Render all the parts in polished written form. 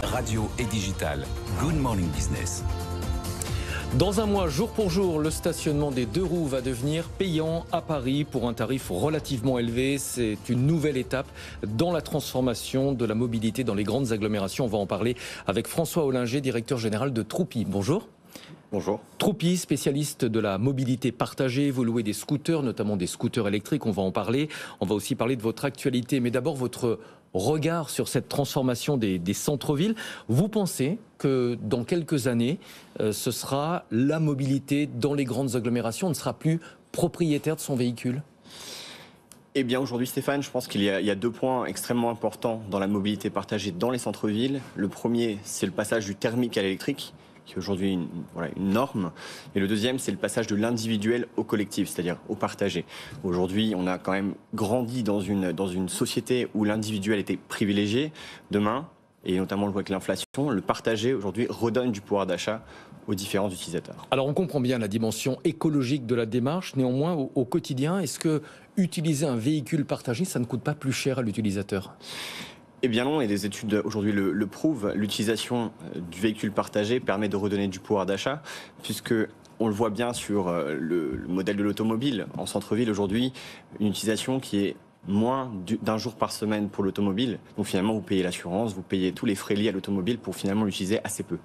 radio et digital. Good Morning Business. Dans un mois, jour pour jour, le stationnement des deux roues va devenir payant à Paris pour un tarif relativement élevé. C'est une nouvelle étape dans la transformation de la mobilité dans les grandes agglomérations. On va en parler avec François Hollinger, directeur général de Troupi. Bonjour. Bonjour. Troupi, spécialiste de la mobilité partagée. Vous louez des scooters, notamment des scooters électriques. On va en parler. On va aussi parler de votre actualité. Mais d'abord, votre regard sur cette transformation des centres-villes. Vous pensez que dans quelques années, ce sera la mobilité dans les grandes agglomérations, on ne sera plus propriétaire de son véhicule ? Eh bien aujourd'hui Stéphane, je pense qu'il y a deux points extrêmement importants dans la mobilité partagée dans les centres-villes. Le premier, c'est le passage du thermique à l'électrique, qui est aujourd'hui une norme. Et le deuxième, c'est le passage de l'individuel au collectif, c'est-à-dire au partagé. Aujourd'hui, on a quand même grandi dans une société où l'individuel était privilégié. Demain, et notamment on le voit avec l'inflation, le partagé aujourd'hui redonne du pouvoir d'achat aux différents utilisateurs. Alors on comprend bien la dimension écologique de la démarche. Néanmoins, au quotidien, est-ce que utiliser un véhicule partagé, ça ne coûte pas plus cher à l'utilisateur ? Eh bien non, et des études aujourd'hui le prouvent. L'utilisation du véhicule partagé permet de redonner du pouvoir d'achat, puisque on le voit bien sur le modèle de l'automobile. En centre-ville aujourd'hui, une utilisation qui est moins d'un jour par semaine pour l'automobile. Donc finalement, vous payez l'assurance, vous payez tous les frais liés à l'automobile pour finalement l'utiliser assez peu.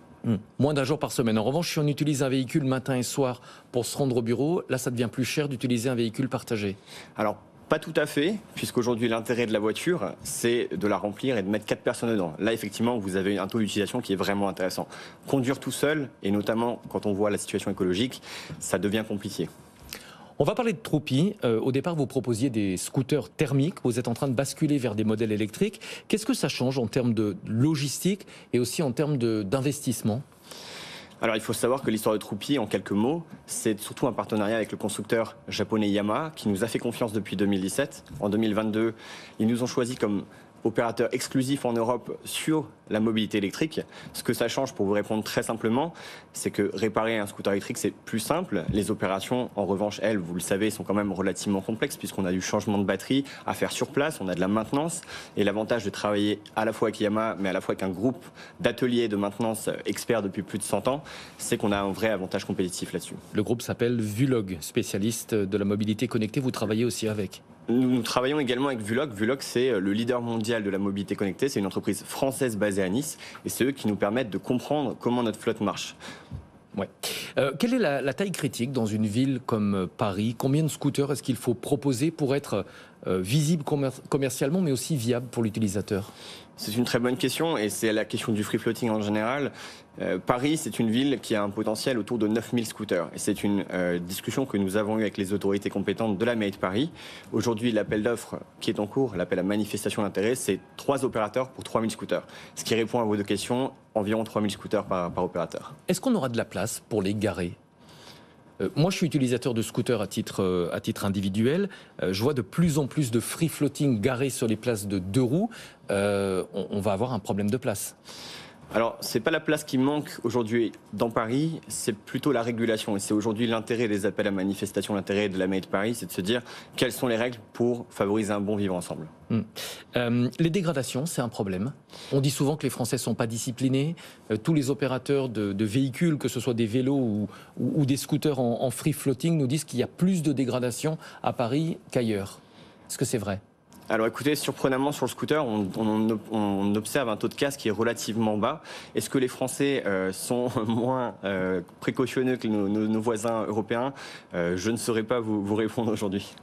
Moins d'un jour par semaine. En revanche, si on utilise un véhicule matin et soir pour se rendre au bureau, là, ça devient plus cher d'utiliser un véhicule partagé. Alors, pas tout à fait, puisqu'aujourd'hui l'intérêt de la voiture, c'est de la remplir et de mettre 4 personnes dedans. Là, effectivement, vous avez un taux d'utilisation qui est vraiment intéressant. Conduire tout seul, et notamment quand on voit la situation écologique, ça devient compliqué. On va parler de Troupi. Au départ, vous proposiez des scooters thermiques. Vous êtes en train de basculer vers des modèles électriques. Qu'est-ce que ça change en termes de logistique et aussi en termes d'investissement ? Alors il faut savoir que l'histoire de Troupi, en quelques mots, c'est surtout un partenariat avec le constructeur japonais Yamaha qui nous a fait confiance depuis 2017. En 2022, ils nous ont choisi comme opérateur exclusif en Europe sur la mobilité électrique. Ce que ça change, pour vous répondre très simplement, c'est que réparer un scooter électrique, c'est plus simple. Les opérations, en revanche, elles, vous le savez, sont quand même relativement complexes puisqu'on a du changement de batterie à faire sur place, on a de la maintenance. Et l'avantage de travailler à la fois avec Yamaha, mais à la fois avec un groupe d'ateliers de maintenance experts depuis plus de 100 ans, c'est qu'on a un vrai avantage compétitif là-dessus. Le groupe s'appelle Vulog, spécialiste de la mobilité connectée. Vous travaillez aussi avec ? Nous travaillons également avec Vulog. Vulog, c'est le leader mondial de la mobilité connectée. C'est une entreprise française basée à Nice. Et c'est eux qui nous permettent de comprendre comment notre flotte marche. Ouais. Quelle est la taille critique dans une ville comme Paris ? Combien de scooters est-ce qu'il faut proposer pour être visible commercialement, mais aussi viable pour l'utilisateur ? C'est une très bonne question et c'est la question du free floating en général. Paris, c'est une ville qui a un potentiel autour de 9000 scooters. Et c'est une discussion que nous avons eue avec les autorités compétentes de la mairie de Paris. Aujourd'hui, l'appel d'offres qui est en cours, l'appel à manifestation d'intérêt, c'est 3 opérateurs pour 3000 scooters. Ce qui répond à vos deux questions, environ 3000 scooters par opérateur. Est-ce qu'on aura de la place pour les garer ? Moi, je suis utilisateur de scooters à titre individuel. Je vois de plus en plus de free floating garés sur les places de 2 roues. On va avoir un problème de place. Alors, c'est pas la place qui manque aujourd'hui dans Paris, c'est plutôt la régulation. Et c'est aujourd'hui l'intérêt des appels à manifestation, l'intérêt de la mairie de Paris, c'est de se dire quelles sont les règles pour favoriser un bon vivre ensemble. Les dégradations, c'est un problème. On dit souvent que les Français sont pas disciplinés. Tous les opérateurs de véhicules, que ce soit des vélos ou des scooters en free floating, nous disent qu'il y a plus de dégradations à Paris qu'ailleurs. Est-ce que c'est vrai ? Alors écoutez, surprenamment sur le scooter, on observe un taux de casse qui est relativement bas. Est-ce que les Français sont moins précautionneux que nos voisins européens ? Je ne saurais pas vous répondre aujourd'hui.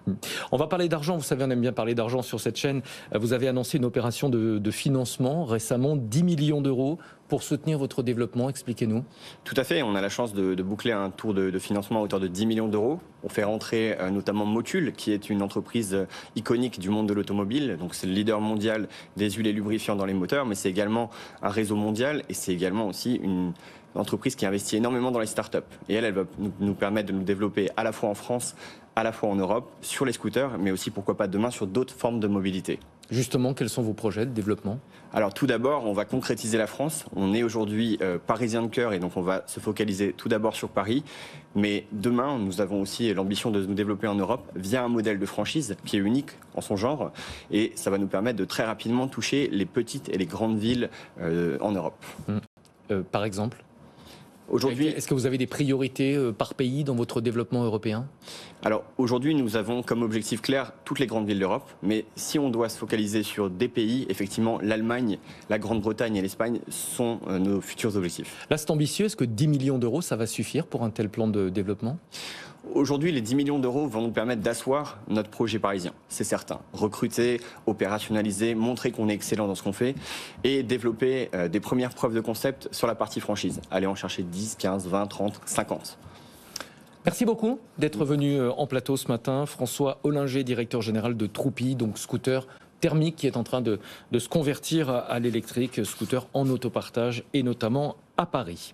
On va parler d'argent, vous savez, on aime bien parler d'argent sur cette chaîne. Vous avez annoncé une opération de financement récemment, 10 millions d'euros pour soutenir votre développement. Expliquez-nous. Tout à fait, on a la chance de boucler un tour de financement à hauteur de 10 millions d'euros. On fait rentrer notamment Motul, qui est une entreprise iconique du monde de l'automobile. Donc c'est le leader mondial des huiles et lubrifiants dans les moteurs, mais c'est également un réseau mondial et c'est également aussi une entreprise qui investit énormément dans les startups. Et elle va nous permettre de nous développer à la fois en France, à la fois en Europe, sur les scooters, mais aussi pourquoi pas demain sur d'autres formes de mobilité. Justement, quels sont vos projets de développement ? Alors tout d'abord, on va concrétiser la France. On est aujourd'hui parisien de cœur et donc on va se focaliser tout d'abord sur Paris. Mais demain, nous avons aussi l'ambition de nous développer en Europe via un modèle de franchise qui est unique en son genre. Et ça va nous permettre de très rapidement toucher les petites et les grandes villes en Europe. Par exemple ? Aujourd'hui, est-ce que vous avez des priorités par pays dans votre développement européen ? Alors aujourd'hui, nous avons comme objectif clair toutes les grandes villes d'Europe. Mais si on doit se focaliser sur des pays, effectivement, l'Allemagne, la Grande-Bretagne et l'Espagne sont nos futurs objectifs. Là, c'est ambitieux. Est-ce que 10 millions d'euros, ça va suffire pour un tel plan de développement ? Aujourd'hui, les 10 millions d'euros vont nous permettre d'asseoir notre projet parisien, c'est certain. Recruter, opérationnaliser, montrer qu'on est excellent dans ce qu'on fait et développer des premières preuves de concept sur la partie franchise. Aller en chercher 10, 15, 20, 30, 50. Merci beaucoup d'être venu en plateau ce matin. François Ollinger, directeur général de Troupi, donc scooter thermique qui est en train de se convertir à l'électrique, scooter en autopartage et notamment à Paris.